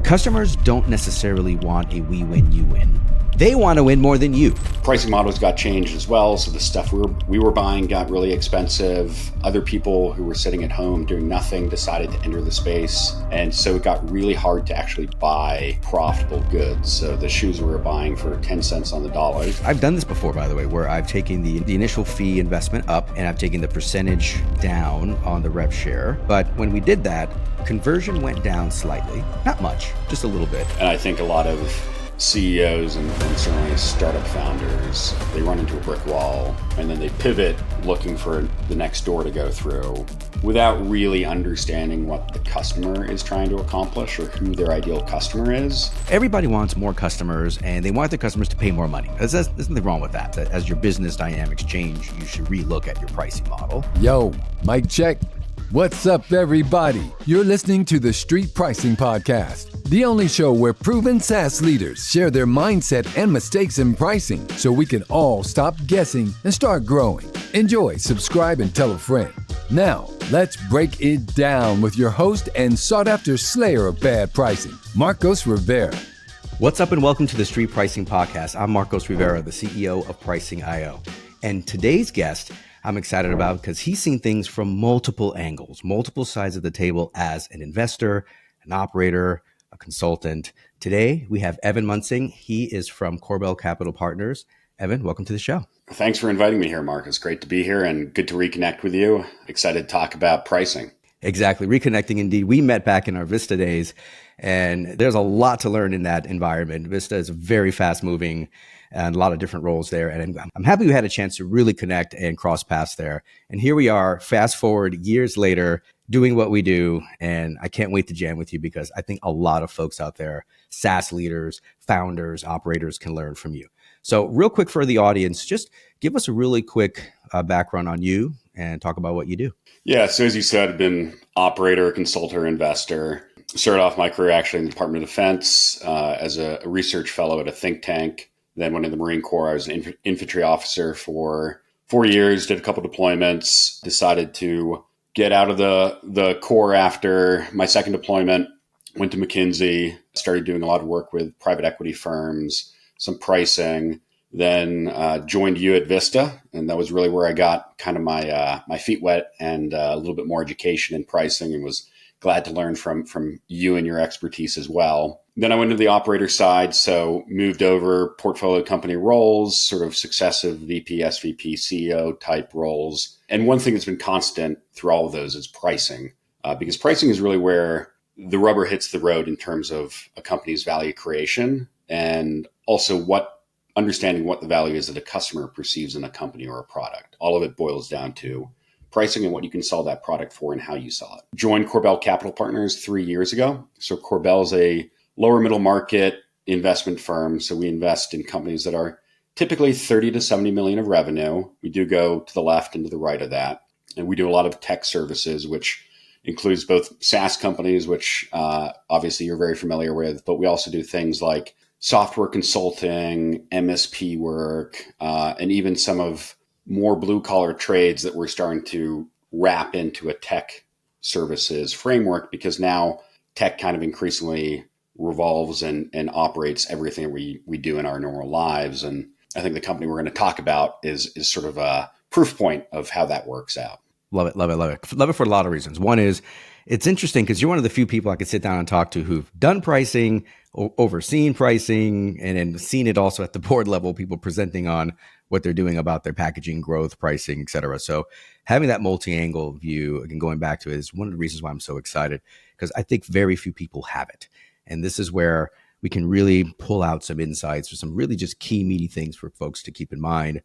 Customers don't necessarily want a we win, you win. They want to win more than you. Pricing models got changed as well, so the stuff we were buying got really expensive. Other people who were sitting at home doing nothing decided to enter the space, and so it got really hard to actually buy profitable goods. So the shoes we were buying for 10 cents on the dollar. I've done this before, by the way, where I've taken the initial fee investment up and I've taken the percentage down on the rev share. But when we did that, conversion went down slightly, not much, just a little bit. And I think a lot of CEOs and certainly startup founders, they run into a brick wall and then they pivot looking for the next door to go through without really understanding what the customer is trying to accomplish or who their ideal customer is. Everybody wants more customers and they want their customers to pay more money. There's nothing wrong with that. As your business dynamics change, you should relook at your pricing model. Yo, mic check. What's up, everybody? You're listening to the Street Pricing Podcast, the only show where proven SaaS leaders share their mindset and mistakes in pricing so we can all stop guessing and start growing. Enjoy, subscribe, and tell a friend. Now, let's break it down with your host and sought-after slayer of bad pricing, Marcos Rivera. What's up and welcome to the Street Pricing Podcast. I'm Marcos Rivera, the CEO of Pricing.io. And today's guest I'm excited about because he's seen things from multiple angles, multiple sides of the table as an investor, an operator, a consultant. Today, we have Evan Munsing. He is from Corbel Capital Partners. Evan, welcome to the show. Thanks for inviting me here, Mark. It's great to be here and good to reconnect with you. Excited to talk about pricing. Exactly. Reconnecting indeed. We met back in our Vista days, and there's a lot to learn in that environment. Vista is very fast moving and a lot of different roles there. And I'm happy we had a chance to really connect and cross paths there. And here we are, fast forward years later, doing what we do. And I can't wait to jam with you because I think a lot of folks out there, SaaS leaders, founders, operators can learn from you. So real quick for the audience, just give us a really quick background on you and talk about what you do. Yeah, so as you said, I've been operator, consultant, investor. Started off my career actually in the Department of Defense as a research fellow at a think tank. Then went in the Marine Corps. I was an infantry officer for 4 years, did a couple deployments, decided to get out of the Corps after my second deployment, went to McKinsey, started doing a lot of work with private equity firms, some pricing, then joined you at Vista. And that was really where I got kind of my feet wet and a little bit more education in pricing and was glad to learn from you and your expertise as well. Then I went to the operator side, so moved over portfolio company roles, sort of successive VP, SVP, CEO type roles. And one thing that's been constant through all of those is pricing, because pricing is really where the rubber hits the road in terms of a company's value creation and also understanding what the value is that a customer perceives in a company or a product. All of it boils down to pricing and what you can sell that product for and how you sell it. Joined Corbel Capital Partners 3 years ago. So Corbel is a lower middle market investment firm. So we invest in companies that are typically 30 to 70 million of revenue. We do go to the left and to the right of that. And we do a lot of tech services, which includes both SaaS companies, which obviously you're very familiar with, but we also do things like software consulting, MSP work, and even some of more blue collar trades that we're starting to wrap into a tech services framework because now tech kind of increasingly revolves and operates everything we do in our normal lives. And I think the company we're going to talk about is sort of a proof point of how that works out. Love it, love it, love it. Love it for a lot of reasons. One is it's interesting because you're one of the few people I could sit down and talk to who've done pricing, overseen pricing, and then seen it also at the board level, people presenting on what they're doing about their packaging, growth, pricing, et cetera. So having that multi-angle view, again, going back to it, is one of the reasons why I'm so excited because I think very few people have it. And this is where we can really pull out some insights or some really just key meaty things for folks to keep in mind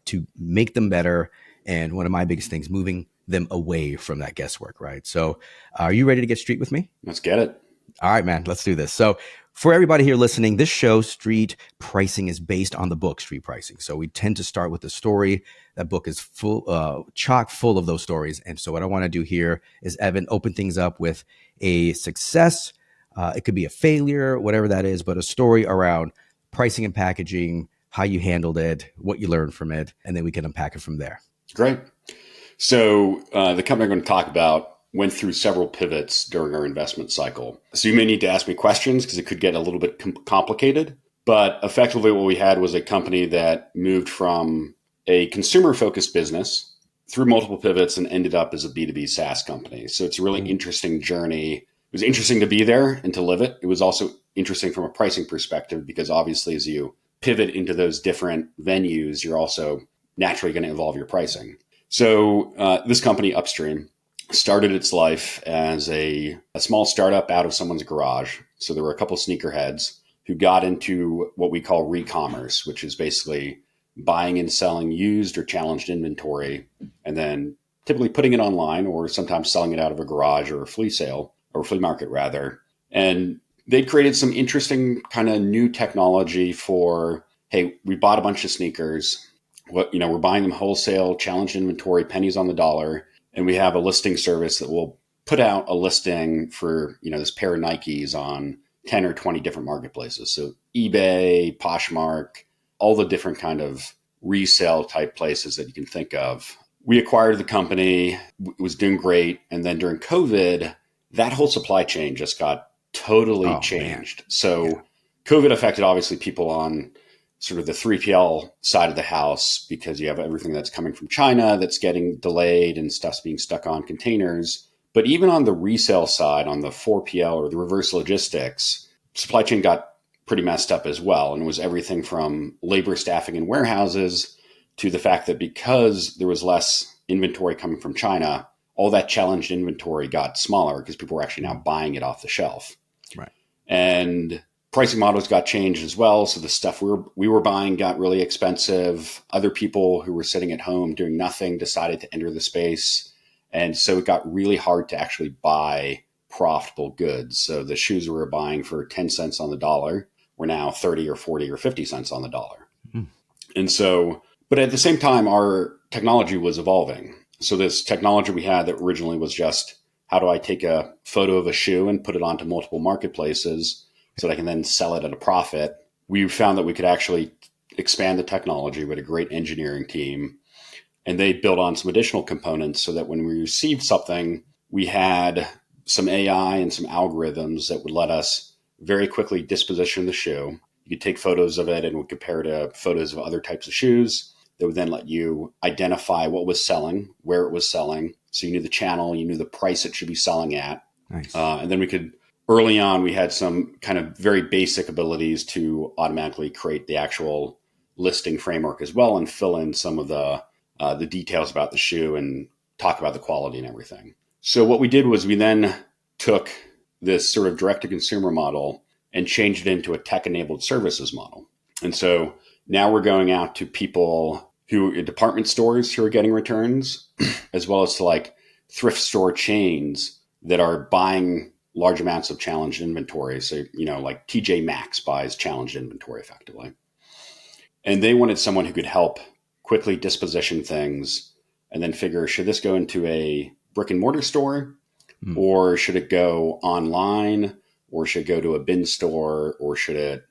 to make them better. And one of my biggest things, moving them away from that guesswork, right? So are you ready to get street with me? Let's get it. All right, man, let's do this. So for everybody here listening, this show, Street Pricing, is based on the book Street Pricing. So we tend to start with the story. That book is full, chock full of those stories. And so what I want to do here is, Evan, open things up with a success. It could be a failure, whatever that is, but a story around pricing and packaging, how you handled it, what you learned from it, and then we can unpack it from there. Great. So the company I'm going to talk about, went through several pivots during our investment cycle. So you may need to ask me questions because it could get a little bit complicated. But effectively what we had was a company that moved from a consumer-focused business through multiple pivots and ended up as a B2B SaaS company. So it's a really interesting journey. It was interesting to be there and to live it. It was also interesting from a pricing perspective because obviously as you pivot into those different venues, you're also naturally going to evolve your pricing. So this company, Upstream, started its life as a small startup out of someone's garage. So there were a couple sneakerheads who got into what we call recommerce, which is basically buying and selling used or challenged inventory, and then typically putting it online or sometimes selling it out of a garage or a flea sale or flea market rather. And they'd created some interesting kind of new technology for, hey, we bought a bunch of sneakers. We're buying them wholesale, challenged inventory, pennies on the dollar. And we have a listing service that will put out a listing for, this pair of Nikes on 10 or 20 different marketplaces. So eBay, Poshmark, all the different kind of resale type places that you can think of. We acquired the company, it was doing great. And then during COVID, that whole supply chain just got totally changed. Man. So COVID affected obviously people on sort of the 3PL side of the house because you have everything that's coming from China that's getting delayed and stuff's being stuck on containers. But even on the resale side, on the 4PL or the reverse logistics, supply chain got pretty messed up as well. And it was everything from labor staffing in warehouses to the fact that because there was less inventory coming from China, all that challenged inventory got smaller because people were actually now buying it off the shelf. Right. And pricing models got changed as well. So the stuff we were buying got really expensive. Other people who were sitting at home doing nothing decided to enter the space. And so it got really hard to actually buy profitable goods. So the shoes we were buying for 10 cents on the dollar were now 30 or 40 or 50 cents on the dollar. And so, but at the same time, our technology was evolving. So this technology we had that originally was just, how do I take a photo of a shoe and put it onto multiple marketplaces so that I can then sell it at a profit? We found that we could actually expand the technology with a great engineering team. And they built on some additional components so that when we received something, we had some AI and some algorithms that would let us very quickly disposition the shoe. You could take photos of it and would compare to photos of other types of shoes. That would then let you identify what was selling, where it was selling. So you knew the channel, you knew the price it should be selling at. Nice. And then we could, early on, we had some kind of very basic abilities to automatically create the actual listing framework as well and fill in some of the details about the shoe and talk about the quality and everything. So what we did was we then took this sort of direct-to-consumer model and changed it into a tech-enabled services model. And so now we're going out to people department stores who are getting returns, as well as to like thrift store chains that are buying large amounts of challenged inventory. So, like TJ Maxx buys challenged inventory effectively. And they wanted someone who could help quickly disposition things and then figure, should this go into a brick and mortar store? Or should it go online, or should it go to a bin store, or should it,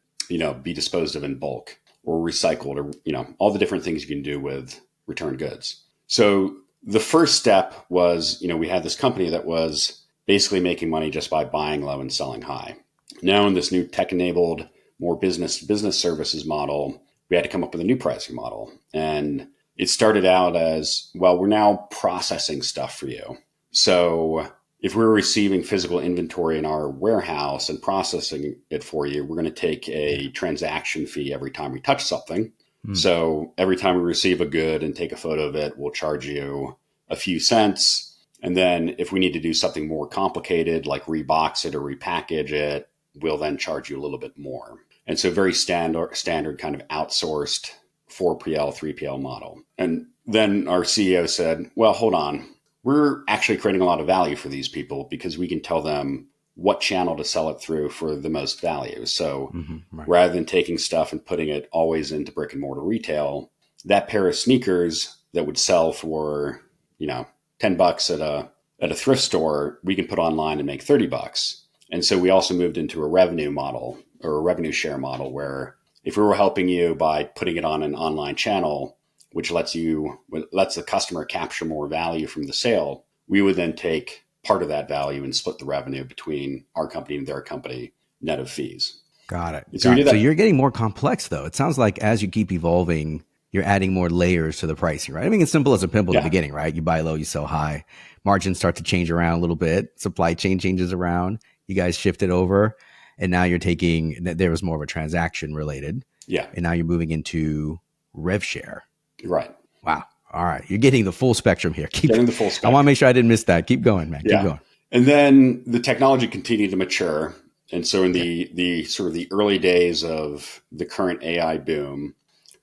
be disposed of in bulk or recycled, or, all the different things you can do with returned goods. So the first step was, we had this company that was basically making money just by buying low and selling high. Now in this new tech-enabled, more business-to-business services model, we had to come up with a new pricing model. And it started out as, well, we're now processing stuff for you. So if we're receiving physical inventory in our warehouse and processing it for you, we're going to take a transaction fee every time we touch something. So every time we receive a good and take a photo of it, we'll charge you a few cents. And then if we need to do something more complicated, like rebox it or repackage it, we'll then charge you a little bit more. And so very standard kind of outsourced 4PL, 3PL model. And then our CEO said, well, hold on. We're actually creating a lot of value for these people because we can tell them what channel to sell it through for the most value. So rather than taking stuff and putting it always into brick and mortar retail, that pair of sneakers that would sell for, $10 at a thrift store, we can put online and make $30. And so we also moved into a revenue model or a revenue share model where if we were helping you by putting it on an online channel, which lets the customer capture more value from the sale, we would then take part of that value and split the revenue between our company and their company, net of fees. Got it. So we did So that. you're getting more complex, though. It sounds like as you keep evolving, you're adding more layers to the pricing, right? I mean, it's simple as a pimple at the beginning, right? You buy low, you sell high. Margins start to change around a little bit. Supply chain changes around. You guys shifted over, and now you're taking, there was more of a transaction related. Yeah. And now you're moving into rev share. Right. Wow. All right. You're getting the full spectrum here. Getting the full I spectrum. want to make sure I didn't miss that. Keep going, man. Yeah. Keep going. And then the technology continued to mature. And so in the sort of the early days of the current AI boom,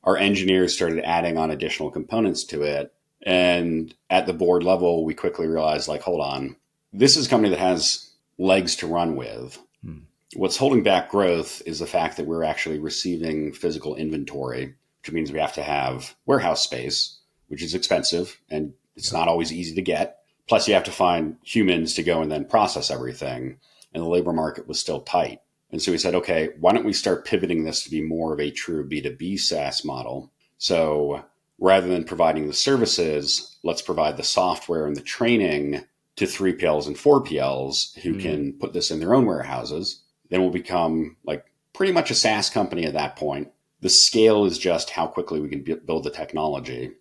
our engineers started adding on additional components to it. And at the board level, we quickly realized, like, hold on, this is a company that has legs to run with. What's holding back growth is the fact that we're actually receiving physical inventory, which means we have to have warehouse space, which is expensive and it's not always easy to get. Plus, you have to find humans to go and then process everything. And the labor market was still tight. And so we said, okay, why don't we start pivoting this to be more of a true B2B SaaS model? So rather than providing the services, let's provide the software and the training to 3PLs and 4PLs who can put this in their own warehouses. Then we'll become like pretty much a SaaS company at that point. The scale is just how quickly we can build the technology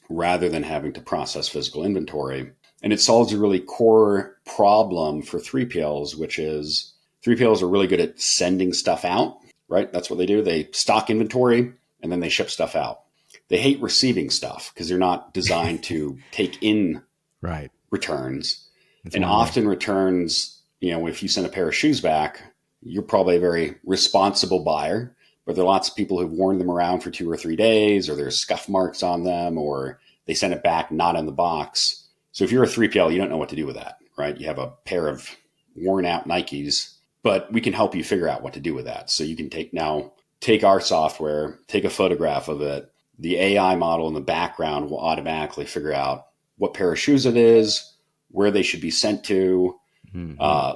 rather than having to process physical inventory. And it solves a really core problem for 3PLs, which is 3PLs are really good at sending stuff out, right? That's what they do. They stock inventory and then they ship stuff out. They hate receiving stuff because they're not designed to take in returns. And often returns, if you send a pair of shoes back, you're probably a very responsible buyer, but there are lots of people who've worn them around for 2 or 3 days, or there's scuff marks on them, or they send it back not in the box. So if you're a 3PL, you don't know what to do with that, right? You have a pair of worn out Nikes, but we can help you figure out what to do with that. So you can take our software, take a photograph of it. The AI model in the background will automatically figure out what pair of shoes it is, where they should be sent to,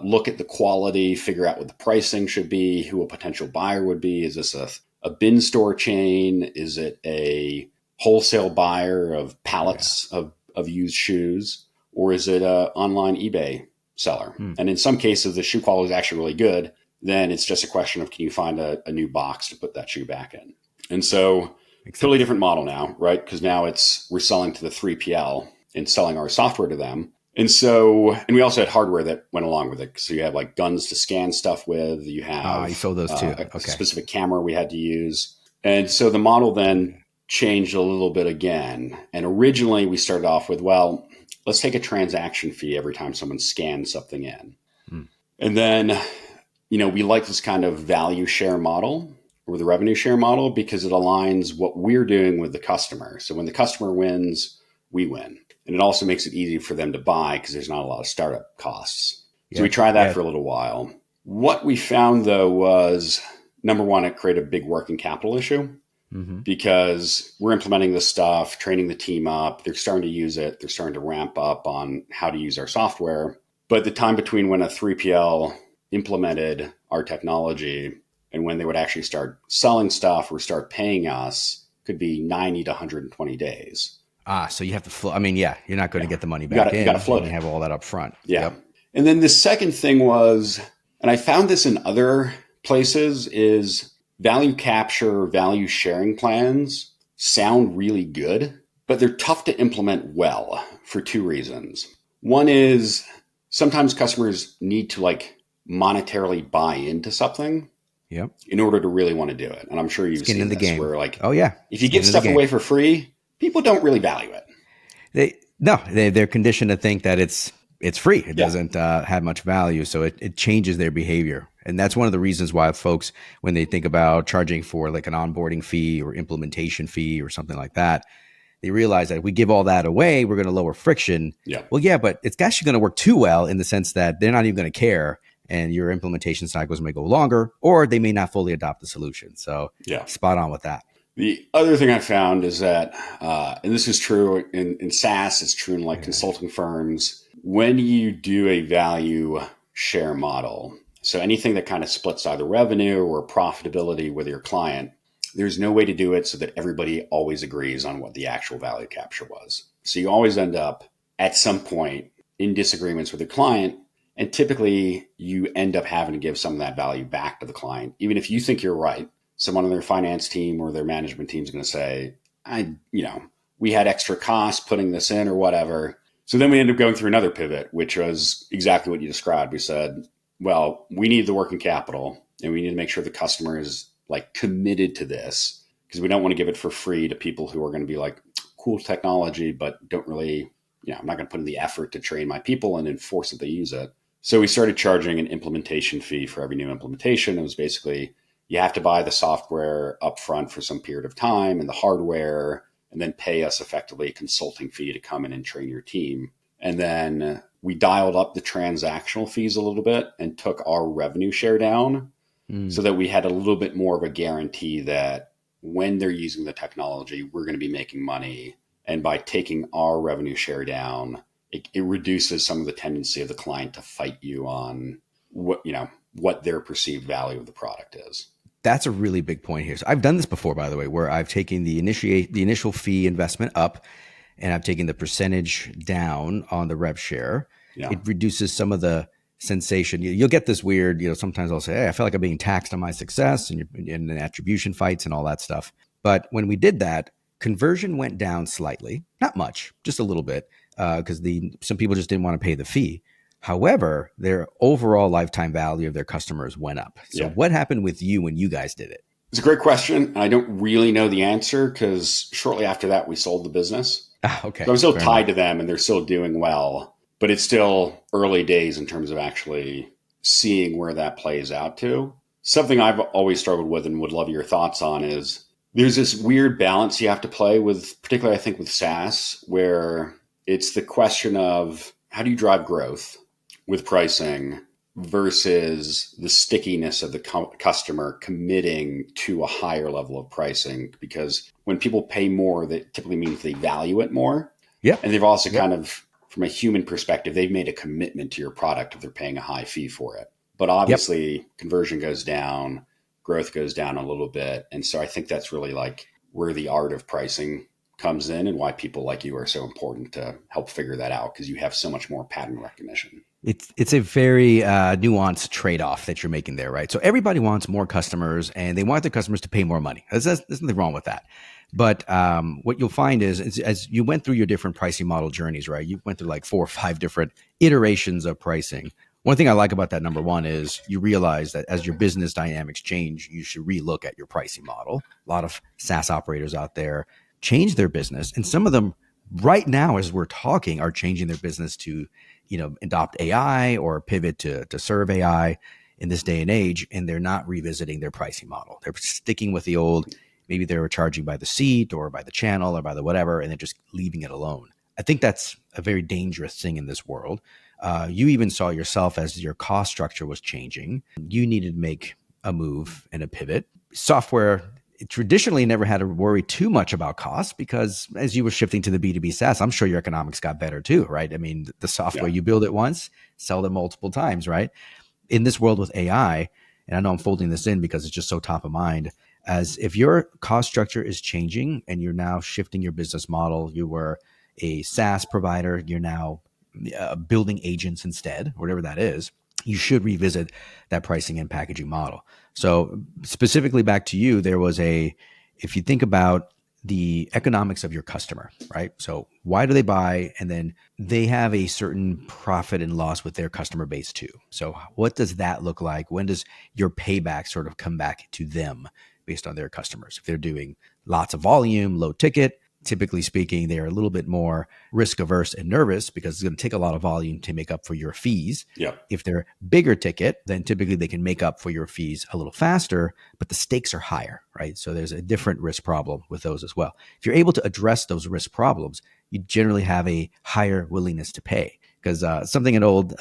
look at the quality, figure out what the pricing should be, who a potential buyer would be. Is this a bin store chain? Is it a wholesale buyer of pallets of used shoes? Or is it an online eBay seller? And in some cases, the shoe quality is actually really good. Then it's just a question of, can you find a new box to put that shoe back in? And so totally different model now, right? Because now we're selling to the 3PL and selling our software to them. And we also had hardware that went along with it. So you have like guns to scan stuff with. You have you sold those too. A specific camera we had to use. And so the model then changed a little bit again. And originally we started off with, well, let's take a transaction fee every time someone scans something in. And then, we like this kind of value share model or the revenue share model because it aligns what we're doing with the customer. So when the customer wins, we win. And it also makes it easy for them to buy because there's not a lot of startup costs. So we tried that for a little while. What we found, though, was, number one, it created a big working capital issue because we're implementing this stuff, training the team up. They're starting to use it. They're starting to ramp up on how to use our software. But the time between when a 3PL implemented our technology and when they would actually start selling stuff or start paying us could be 90 to 120 days. So you have to flow. I mean, you're not going to get the money back in. You got to float it. You have all that up front. Yeah. Yep. And then the second thing was, and I found this in other places, is value capture, value sharing plans sound really good, but they're tough to implement well for 2 reasons. One is sometimes customers need to monetarily buy into something in order to really want to do it. And I'm sure you've seen the this game. where if you Skin give stuff away for free, people don't really value it. They're conditioned to think that it's free. It doesn't have much value. So it changes their behavior. And that's one of the reasons why folks, when they think about charging for like an onboarding fee or implementation fee or something like that, they realize that if we give all that away, we're going to lower friction. Yeah. Well, but it's actually going to work too well in the sense that they're not even going to care. And your implementation cycles may go longer, or they may not fully adopt the solution. So spot on with that. The other thing I found is that, and this is true in SaaS, it's true in consulting firms, when you do a value share model, so anything that kind of splits either revenue or profitability with your client, there's no way to do it so that everybody always agrees on what the actual value capture was. So you always end up at some point in disagreements with the client. And typically you end up having to give some of that value back to the client. Even if you think you're right, someone on their finance team or their management team is going to say, we had extra costs putting this in or whatever. So then we ended up going through another pivot, which was exactly what you described. We said, well, we need the working capital and we need to make sure the customer is like committed to this, because we don't want to give it for free to people who are going to be like, cool technology, but don't really, I'm not going to put in the effort to train my people and enforce that they use it. So we started charging an implementation fee for every new implementation. It was basically, you have to buy the software upfront for some period of time and the hardware, and then pay us effectively a consulting fee to come in and train your team. And then we dialed up the transactional fees a little bit and took our revenue share down so that we had a little bit more of a guarantee that when they're using the technology, we're going to be making money. And by taking our revenue share down, it reduces some of the tendency of the client to fight you on what their perceived value of the product is. That's a really big point here. So I've done this before, by the way, where I've taken the initial fee investment up and I've taken the percentage down on the rev share. Yeah. It reduces some of the sensation. You'll get this weird, sometimes I'll say, hey, I feel like I'm being taxed on my success and the attribution fights and all that stuff. But when we did that, conversion went down slightly, not much, just a little bit, because some people just didn't want to pay the fee. However, their overall lifetime value of their customers went up. So what happened with you when you guys did it? It's a great question. I don't really know the answer because shortly after that, we sold the business. Okay. So I'm still tied to them and they're still doing well, but it's still early days in terms of actually seeing where that plays out to. Something I've always struggled with and would love your thoughts on is there's this weird balance you have to play with, particularly I think with SaaS, where it's the question of how do you drive growth with pricing versus the stickiness of the customer committing to a higher level of pricing. Because when people pay more, that typically means they value it more. Yeah. And they've also kind of, from a human perspective, they've made a commitment to your product if they're paying a high fee for it. But obviously conversion goes down, growth goes down a little bit. And so I think that's really like where the art of pricing comes in and why people like you are so important to help figure that out, because you have so much more pattern recognition. It's a very nuanced trade-off that you're making there, right? So everybody wants more customers and they want their customers to pay more money. There's nothing wrong with that. But what you'll find is as you went through your different pricing model journeys, right? You went through like 4 or 5 different iterations of pricing. One thing I like about that, number one, is you realize that as your business dynamics change, you should relook at your pricing model. A lot of SaaS operators out there change their business. And some of them right now, as we're talking, are changing their business to, adopt AI or pivot to serve AI in this day and age. And they're not revisiting their pricing model. They're sticking with the old, maybe they were charging by the seat or by the channel or by the whatever, and they're just leaving it alone. I think that's a very dangerous thing in this world. You even saw yourself as your cost structure was changing. You needed to make a move and a pivot. Software traditionally never had to worry too much about costs because as you were shifting to the B2B SaaS, I'm sure your economics got better too, right? I mean, the software, you build it once, sell it multiple times, right? In this world with AI, and I know I'm folding this in because it's just so top of mind, as if your cost structure is changing and you're now shifting your business model, you were a SaaS provider, you're now building agents instead, whatever that is, you should revisit that pricing and packaging model. So specifically back to you, if you think about the economics of your customer, right? So why do they buy? And then they have a certain profit and loss with their customer base too. So what does that look like? When does your payback sort of come back to them based on their customers? If they're doing lots of volume, low ticket, typically speaking, they are a little bit more risk averse and nervous because it's going to take a lot of volume to make up for your fees. Yep. If they're bigger ticket, then typically they can make up for your fees a little faster, but the stakes are higher, right? So there's a different risk problem with those as well. If you're able to address those risk problems, you generally have a higher willingness to pay. Because something an old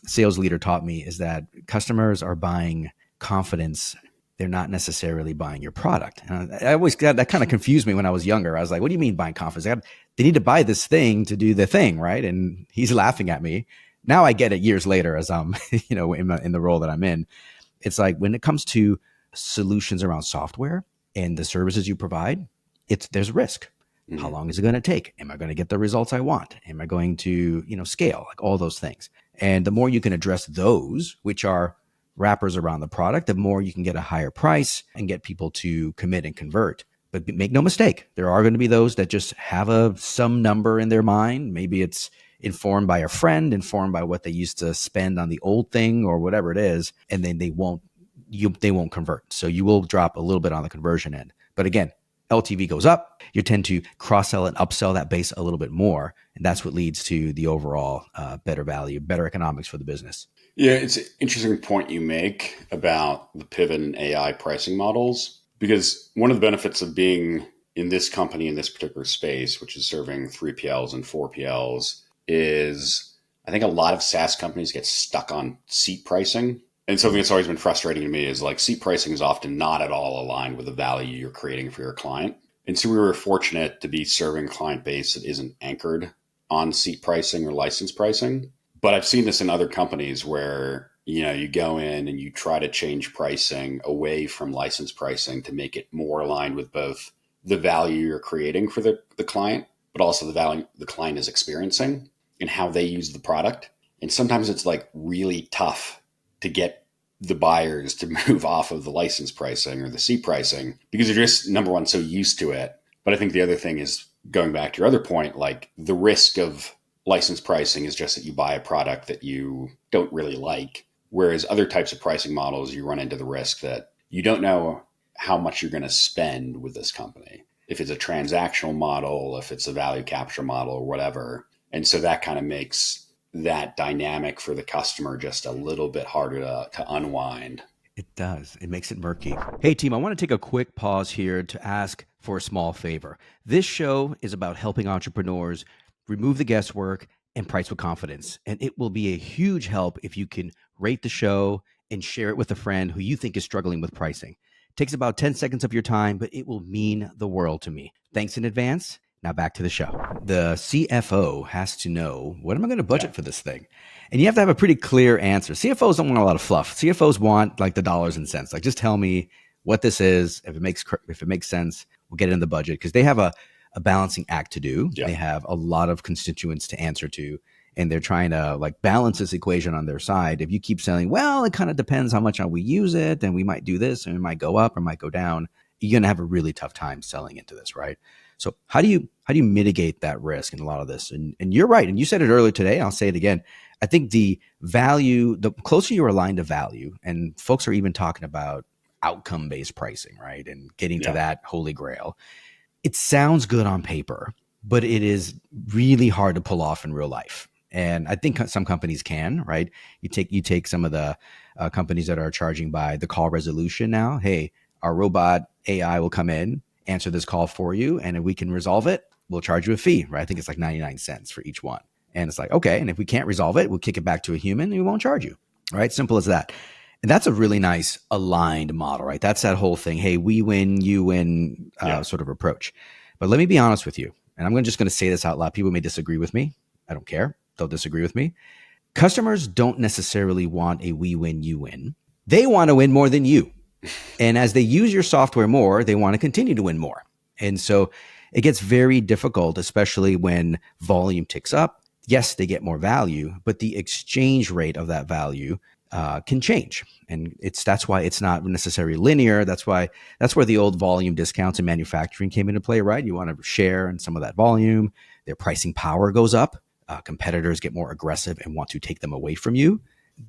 sales leader taught me is that customers are buying confidence. They're not necessarily buying your product. And I always got that kind of confused me when I was younger. I was like, what do you mean buying confidence? They need to buy this thing to do the thing, right? And he's laughing at me. Now I get it years later as I'm, in the role that I'm in. It's like when it comes to solutions around software and the services you provide, there's risk. How long is it going to take? Am I going to get the results I want? Am I going to, scale? Like all those things. And the more you can address those, which are wrappers around the product, the more you can get a higher price and get people to commit and convert. But make no mistake, there are going to be those that just have some number in their mind. Maybe it's informed by a friend, informed by what they used to spend on the old thing or whatever it is, and then they won't convert. So you will drop a little bit on the conversion end. But again, LTV goes up, you tend to cross-sell and upsell that base a little bit more. And that's what leads to the overall better value, better economics for the business. Yeah, it's an interesting point you make about the pivot in AI pricing models, because one of the benefits of being in this company, in this particular space, which is serving 3PLs and 4PLs, is I think a lot of SaaS companies get stuck on seat pricing. And something that's always been frustrating to me is like seat pricing is often not at all aligned with the value you're creating for your client. And so we were fortunate to be serving a client base that isn't anchored on seat pricing or license pricing. But I've seen this in other companies where, you go in and you try to change pricing away from license pricing to make it more aligned with both the value you're creating for the client, but also the value the client is experiencing and how they use the product. And sometimes it's like really tough to get the buyers to move off of the license pricing or the seat pricing because they're just, number one, so used to it. But I think the other thing is, going back to your other point, like the risk of license pricing is just that you buy a product that you don't really like. Whereas other types of pricing models, you run into the risk that you don't know how much you're going to spend with this company. If it's a transactional model, if it's a value capture model or whatever. And so that kind of makes that dynamic for the customer just a little bit harder to unwind. It does. It makes it murky. Hey, team, I want to take a quick pause here to ask for a small favor. This show is about helping entrepreneurs remove the guesswork and price with confidence. And it will be a huge help if you can rate the show and share it with a friend who you think is struggling with pricing. It takes about 10 seconds of your time, but it will mean the world to me. Thanks in advance. Now back to the show. The CFO has to know, what am I going to budget for this thing? And you have to have a pretty clear answer. CFOs don't want a lot of fluff. CFOs want like the dollars and cents. Like, just tell me what this is. If it makes sense, we'll get it in the budget, because they have a balancing act to do. Yeah. They have a lot of constituents to answer to, and they're trying to like balance this equation on their side. If you keep saying, well, it kind of depends how much we use it, and we might do this, and it might go up or might go down, you're going to have a really tough time selling into this, right? So how do you mitigate that risk in a lot of this? And you're right. And you said it earlier today. I'll say it again. I think the closer you're aligned to value, and folks are even talking about outcome-based pricing, right? And getting to that holy grail. It sounds good on paper, but it is really hard to pull off in real life. And I think some companies can, right? You take some of the companies that are charging by the call resolution now. Hey, our robot AI will come in, answer this call for you, and if we can resolve it, we'll charge you a fee, right? I think it's like 99 cents for each one. And it's like, okay, and if we can't resolve it, we'll kick it back to a human and we won't charge you, right? Simple as that. And that's a really nice aligned model, right? That's that whole thing. Hey, we win, you win sort of approach. But let me be honest with you. And I'm just going to say this out loud. People may disagree with me. I don't care. They'll disagree with me. Customers don't necessarily want a we win, you win. They want to win more than you. And as they use your software more, they want to continue to win more. And so it gets very difficult, especially when volume ticks up. Yes, they get more value, but the exchange rate of that value can change. And that's why it's not necessarily linear. That's where the old volume discounts in manufacturing came into play, right? You want to share in some of that volume. Their pricing power goes up. Competitors get more aggressive and want to take them away from you.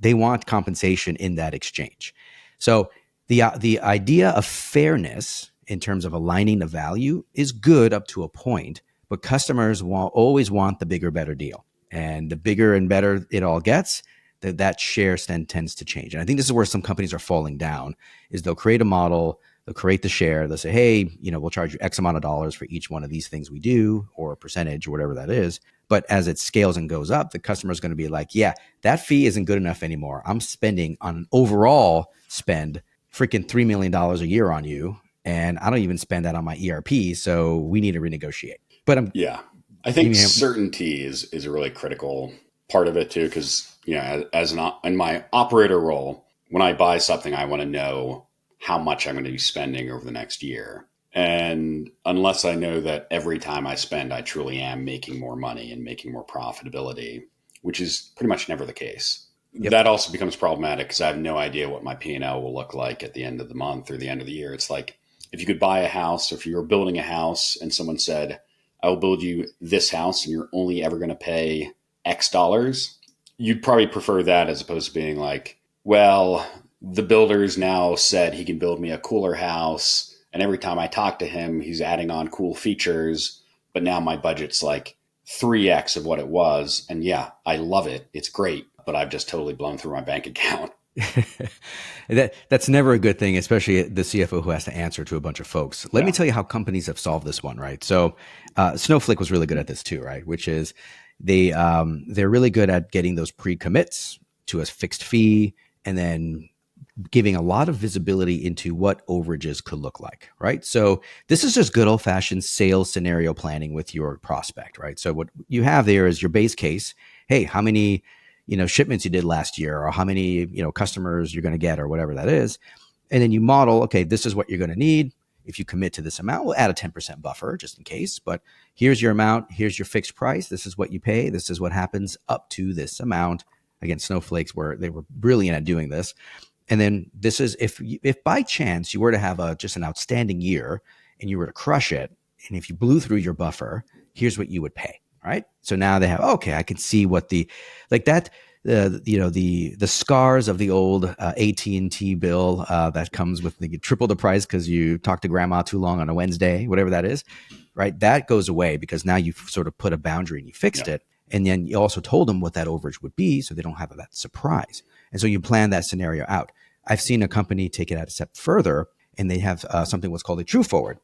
They want compensation in that exchange. So the idea of fairness in terms of aligning the value is good up to a point, but customers always want the bigger, better deal. And the bigger and better it all gets, that share tends to change. And I think this is where some companies are falling down, is they'll create a model, they'll create the share, they'll say, hey, we'll charge you X amount of dollars for each one of these things we do, or a percentage or whatever that is. But as it scales and goes up, the customer is going to be like, yeah, that fee isn't good enough anymore. I'm spending on an overall spend freaking $3 million a year on you, and I don't even spend that on my ERP, so we need to renegotiate. But I think certainty is a really critical part of it too, because in my operator role, when I buy something, I want to know how much I'm going to be spending over the next year. And unless I know that every time I spend, I truly am making more money and making more profitability, which is pretty much never the case. Yep. That also becomes problematic because I have no idea what my P&L will look like at the end of the month or the end of the year. It's like if you could buy a house, or if you were building a house and someone said, I will build you this house and you're only ever going to pay X dollars, you'd probably prefer that as opposed to being like, well, the builder's now said he can build me a cooler house. And every time I talk to him, he's adding on cool features. But now my budget's like 3x of what it was. And yeah, I love it. It's great. But I've just totally blown through my bank account. That's never a good thing, especially the CFO who has to answer to a bunch of folks. Let me tell you how companies have solved this one, right? So Snowflake was really good at this too, right? Which is they're really good at getting those pre-commits to a fixed fee and then giving a lot of visibility into what overages could look like, right? So this is just good old-fashioned sales scenario planning with your prospect, right? So what you have there is your base case. Hey, how many shipments you did last year, or how many customers you're going to get, or whatever that is, and then you model. Okay, this is what you're going to need. If you commit to this amount, we'll add a 10% buffer just in case. But here's your amount. Here's your fixed price. This is what you pay. This is what happens up to this amount. Again, Snowflake's they were brilliant at doing this. And then this is if by chance you were to have just an outstanding year and you were to crush it, and if you blew through your buffer, here's what you would pay, right? So now they have, okay, I can see what the scars of the old AT&T bill that comes with the triple the price because you talked to grandma too long on a Wednesday, whatever that is, right? That goes away because now you've sort of put a boundary and you fixed it. And then you also told them what that overage would be so they don't have that surprise. And so you plan that scenario out. I've seen a company take it out a step further, and they have something what's called a true forward.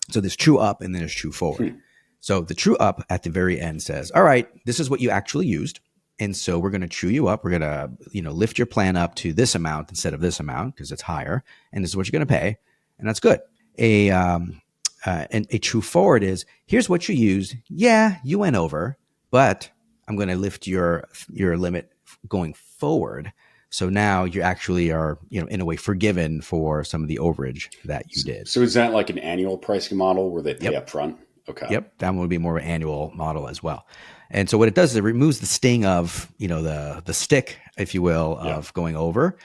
So there's true up and then there's true forward. So the true up at the very end says, all right, this is what you actually used. And so we're going to true you up. We're going to, lift your plan up to this amount instead of this amount because it's higher. And this is what you're going to pay. And that's good. And a true forward is, here's what you used. Yeah, you went over, but I'm going to lift your limit going forward. So now you actually are, in a way forgiven for some of the overage that you did. So is that like an annual pricing model where they pay up front? Okay. Yep. That one would be more of an annual model as well. And so what it does is it removes the sting of, the stick, if you will, of going over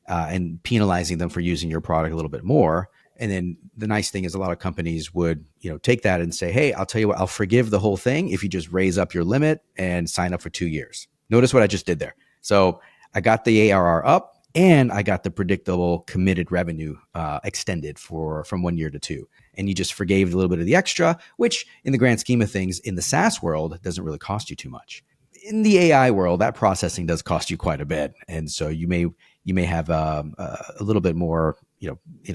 and penalizing them for using your product a little bit more. And then the nice thing is a lot of companies would, take that and say, hey, I'll tell you what, I'll forgive the whole thing if you just raise up your limit and sign up for 2 years. Notice what I just did there. So I got the ARR up and I got the predictable committed revenue extended from 1 year to 2. And you just forgave a little bit of the extra, which in the grand scheme of things, in the SaaS world, doesn't really cost you too much. In the AI world, that processing does cost you quite a bit. And so you may have a little bit more,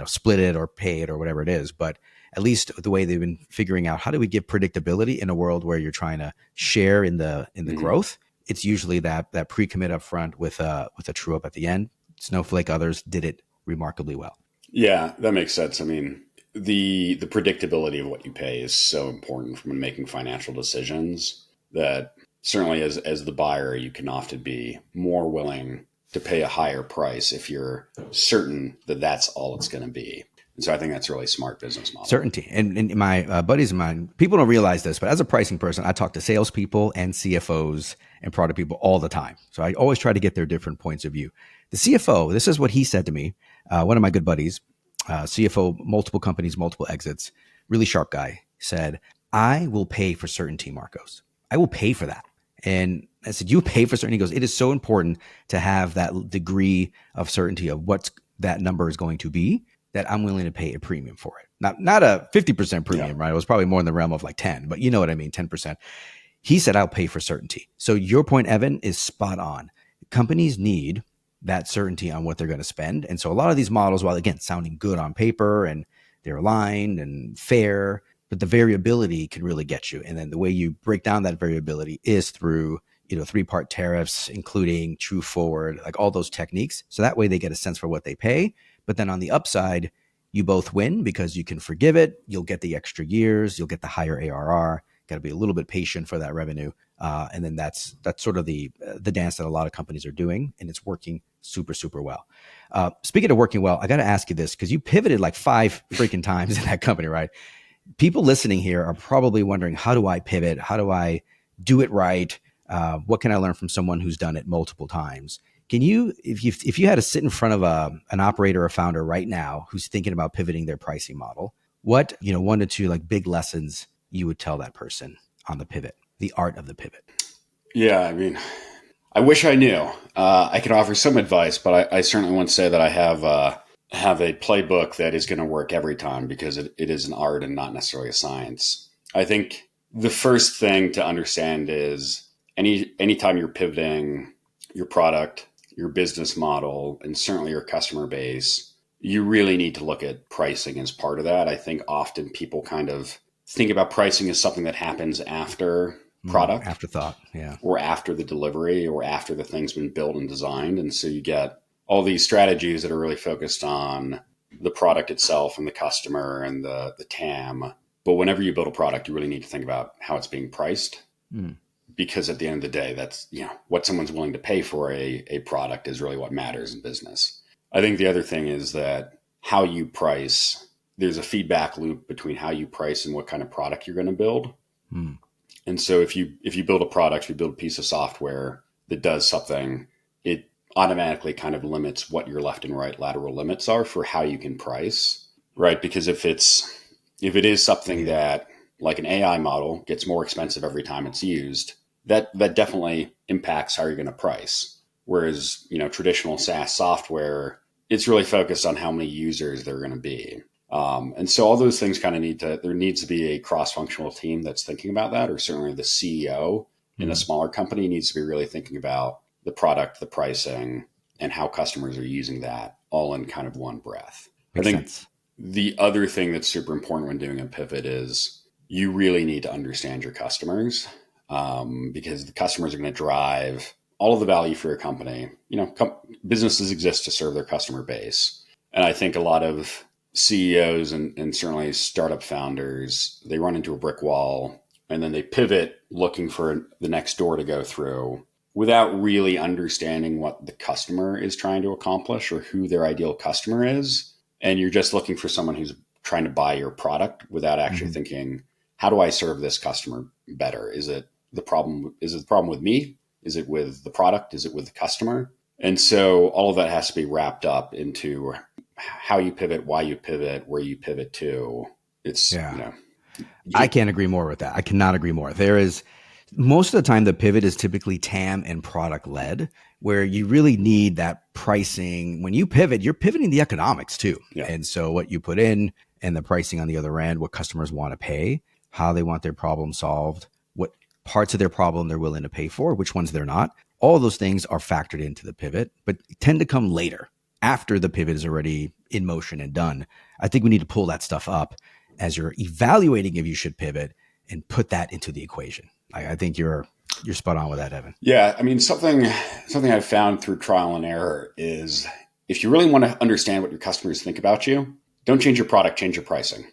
split it or pay it or whatever it is. But at least the way they've been figuring out, how do we give predictability in a world where you're trying to share in the growth? It's usually that pre-commit up front with a true up at the end. Snowflake, others did it remarkably well. Yeah, that makes sense. I mean, the predictability of what you pay is so important when making financial decisions that certainly as the buyer, you can often be more willing to pay a higher price if you're certain that that's all it's going to be. And so I think that's a really smart business model. Certainty. And my buddies of mine, people don't realize this, but as a pricing person, I talk to salespeople and CFOs and product people all the time. So I always try to get their different points of view. The CFO, this is what he said to me. One of my good buddies, CFO, multiple companies, multiple exits, really sharp guy, said, I will pay for certainty, Marcos. I will pay for that. And I said, you pay for certainty? He goes, it is so important to have that degree of certainty of what that number is going to be that I'm willing to pay a premium for it. Not a 50% premium, right? It was probably more in the realm of like 10, but you know what I mean, 10%. He said, I'll pay for certainty. So your point, Evan, is spot on. Companies need that certainty on what they're going to spend. And so a lot of these models, while again, sounding good on paper and they're aligned and fair, but the variability can really get you. And then the way you break down that variability is through, 3-part tariffs, including true forward, like all those techniques. So that way they get a sense for what they pay. But then on the upside, you both win because you can forgive it. You'll get the extra years. You'll get the higher ARR. Got to be a little bit patient for that revenue. And then that's sort of the dance that a lot of companies are doing, and it's working super, super well. Speaking of working well, I got to ask you this, because you pivoted like 5 freaking times in that company, right? People listening here are probably wondering, how do I pivot? How do I do it right? What can I learn from someone who's done it multiple times? Can you, if you had to sit in front of an operator or founder right now who's thinking about pivoting their pricing model, what, 1 to 2 like big lessons you would tell that person on the pivot, the art of the pivot? Yeah, I mean, I wish I knew. I could offer some advice, but I certainly wouldn't say that I have a playbook that is going to work every time, because it is an art and not necessarily a science. I think the first thing to understand is anytime you're pivoting your product, your business model, and certainly your customer base, you really need to look at pricing as part of that. I think often people kind of think about pricing as something that happens after product, Afterthought, yeah, or after the delivery, or after the thing's been built and designed. And so you get all these strategies that are really focused on the product itself and the customer and the TAM. But whenever you build a product, you really need to think about how it's being priced. Because at the end of the day, that's, what someone's willing to pay for a product is really what matters in business. I think the other thing is that how you price, there's a feedback loop between how you price and what kind of product you're going to build. And so if you build a product, you build a piece of software that does something, it automatically kind of limits what your left and right lateral limits are for how you can price, right? Because if it is something that, like an AI model, gets more expensive every time it's used, that definitely impacts how you're going to price. Whereas, traditional SaaS software, it's really focused on how many users there are going to be. And so all those things kind of there needs to be a cross-functional team that's thinking about that, or certainly the CEO in a smaller company needs to be really thinking about the product, the pricing, and how customers are using that all in kind of one breath. Makes sense. The other thing that's super important when doing a pivot is you really need to understand your customers, because the customers are going to drive all of the value for your company. Businesses exist to serve their customer base. And I think a lot of CEOs and certainly startup founders, they run into a brick wall and then they pivot looking for the next door to go through without really understanding what the customer is trying to accomplish or who their ideal customer is. And you're just looking for someone who's trying to buy your product without actually thinking, how do I serve this customer better? Is it the problem with me? Is it with the product? Is it with the customer? And so all of that has to be wrapped up into how you pivot, why you pivot, where you pivot to. I can't agree more with that. I cannot agree more. There is, most of the time, the pivot is typically TAM and product led, where you really need that pricing. When you pivot, you're pivoting the economics too. Yeah. And so what you put in and the pricing on the other end, what customers want to pay, how they want their problem solved, what parts of their problem they're willing to pay for, which ones they're not. All of those things are factored into the pivot, but tend to come later, after the pivot is already in motion and done. I think we need to pull that stuff up as you're evaluating if you should pivot and put that into the equation. I think you're spot on with that, Evan. Yeah. I mean, something I've found through trial and error is if you really want to understand what your customers think about you, don't change your product, change your pricing.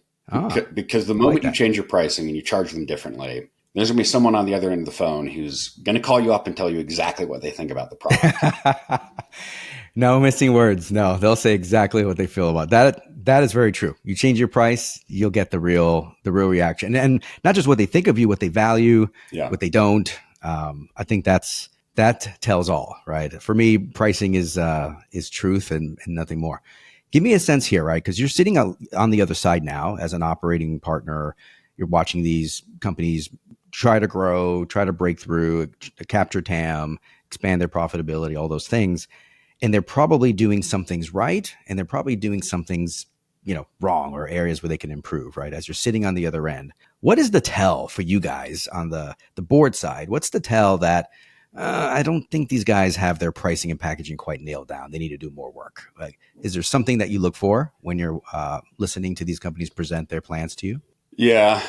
Because the moment you change your pricing and you charge them differently, there's going to be someone on the other end of the phone who's going to call you up and tell you exactly what they think about the product. No missing words. No, they'll say exactly what they feel about that. That is very true. You change your price, you'll get the real reaction, and not just what they think of you, what they value, what they don't. I think that tells all, right? For me, pricing is truth and nothing more. Give me a sense here, right? Because you're sitting on the other side now as an operating partner. You're watching these companies try to grow, try to break through, capture TAM, expand their profitability, all those things. And they're probably doing some things right, and they're probably doing some things, wrong, or areas where they can improve, right? As you're sitting on the other end, what is the tell for you guys on the board side? What's the tell that I don't think these guys have their pricing and packaging quite nailed down? They need to do more work. Like, is there something that you look for when you're listening to these companies present their plans to you? Yeah,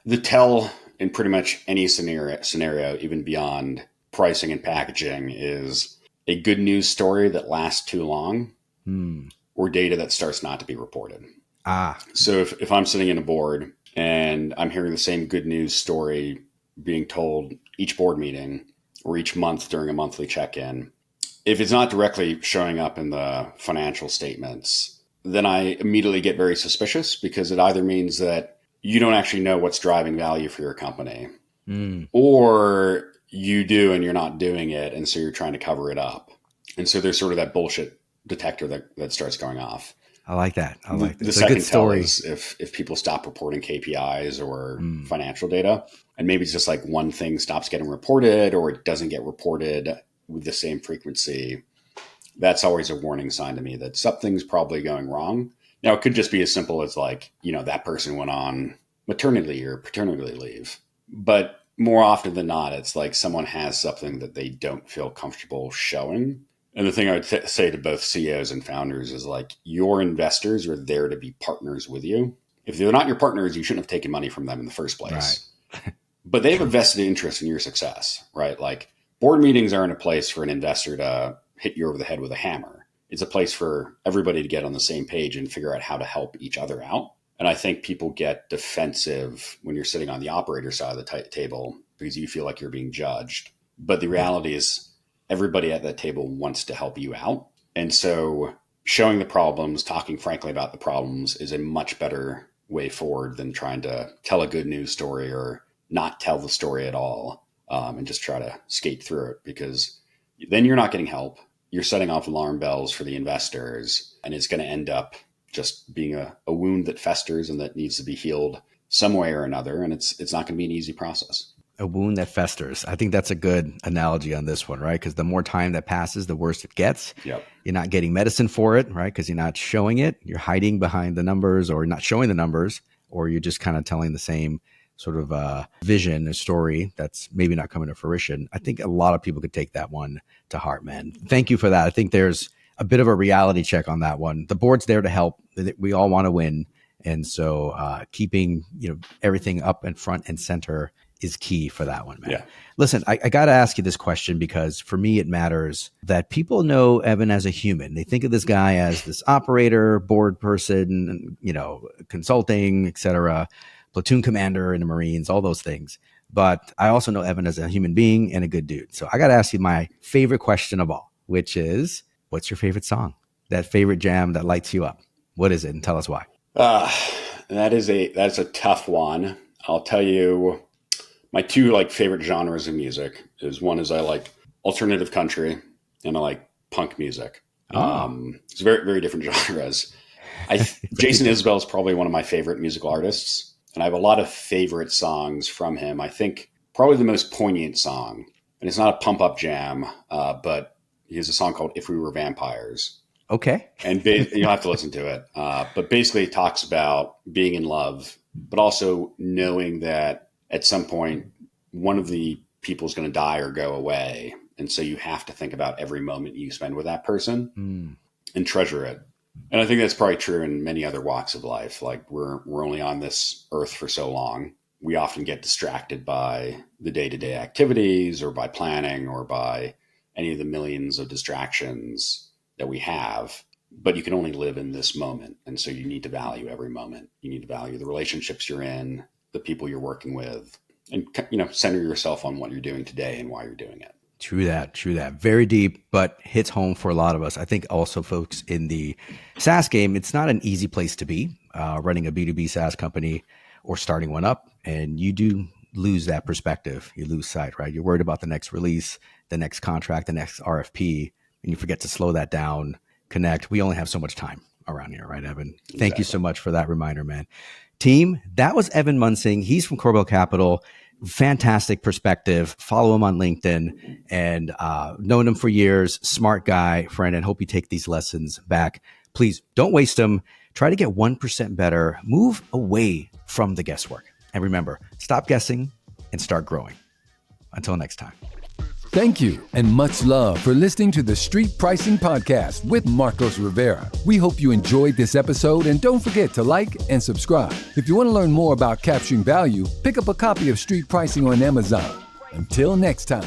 the tell in pretty much any scenario, even beyond pricing and packaging, is a good news story that lasts too long, or data that starts not to be reported. So if I'm sitting in a board and I'm hearing the same good news story being told each board meeting or each month during a monthly check-in, if it's not directly showing up in the financial statements, then I immediately get very suspicious, because it either means that you don't actually know what's driving value for your company, or you do and you're not doing it, and so you're trying to cover it up. And so there's sort of that bullshit detector that starts going off. I like that. I like that. The second tell is if people stop reporting KPIs or financial data, and maybe it's just like one thing stops getting reported, or it doesn't get reported with the same frequency. That's always a warning sign to me that something's probably going wrong. Now, it could just be as simple as like, that person went on maternity or paternity leave. But more often than not, it's like someone has something that they don't feel comfortable showing. And the thing I would say to both CEOs and founders is like, your investors are there to be partners with you. If they're not your partners, you shouldn't have taken money from them in the first place. Right. But they have a vested interest in your success, right? Like, board meetings aren't a place for an investor to hit you over the head with a hammer. It's a place for everybody to get on the same page and figure out how to help each other out. And I think people get defensive when you're sitting on the operator side of the table because you feel like you're being judged. But the reality is everybody at that table wants to help you out. And so showing the problems, talking frankly about the problems is a much better way forward than trying to tell a good news story or not tell the story at all, and just try to skate through it, because then you're not getting help. You're setting off alarm bells for the investors, and it's going to end up just being a wound that festers and that needs to be healed some way or another. And it's not going to be an easy process. A wound that festers. I think that's a good analogy on this one, right? Because the more time that passes, the worse it gets. Yep. You're not getting medicine for it, right? Because you're not showing it. You're hiding behind the numbers, or not showing the numbers, or you're just kind of telling the same sort of vision, a story that's maybe not coming to fruition. I think a lot of people could take that one to heart, man. Thank you for that. I think there's a bit of a reality check on that one. The board's there to help. We all want to win. And so keeping everything up and front and center is key for that one, man. Yeah. Listen, I got to ask you this question, because for me, it matters that people know Evan as a human. They think of this guy as this operator, board person, consulting, et cetera, platoon commander in the Marines, all those things. But I also know Evan as a human being and a good dude. So I got to ask you my favorite question of all, which is, what's your favorite song? That favorite jam that lights you up? What is it? And tell us why. That's a tough one. I'll tell you, my two favorite genres of music is I like alternative country and I like punk music. It's very, very different genres. Jason Isbell is probably one of my favorite musical artists, and I have a lot of favorite songs from him. I think probably the most poignant song, and it's not a pump up jam, but he has a song called "If We Were Vampires." Okay. And you'll have to listen to it. But basically it talks about being in love, but also knowing that at some point, one of the people is going to die or go away. And so you have to think about every moment you spend with that person and treasure it. And I think that's probably true in many other walks of life. Like we're only on this earth for so long. We often get distracted by the day-to-day activities or by planning or by any of the millions of distractions that we have, but you can only live in this moment. And so you need to value every moment. You need to value the relationships you're in, the people you're working with, and, center yourself on what you're doing today and why you're doing it. True that. Very deep, but hits home for a lot of us. I think also folks in the SaaS game, it's not an easy place to be running a B2B SaaS company or starting one up. And you do lose that perspective. You lose sight, right? You're worried about the next release, the next contract, the next RFP, and you forget to slow that down, connect. We only have so much time around here, right, Evan? Exactly. Thank you so much for that reminder, man. Team, that was Evan Munsing. He's from Corbel Capital. Fantastic perspective. Follow him on LinkedIn, and known him for years. Smart guy, friend, and hope you take these lessons back. Please don't waste them. Try to get 1% better. Move away from the guesswork. And remember, stop guessing and start growing. Until next time. Thank you and much love for listening to the Street Pricing Podcast with Marcos Rivera. We hope you enjoyed this episode, and don't forget to like and subscribe. If you want to learn more about capturing value, pick up a copy of Street Pricing on Amazon. Until next time.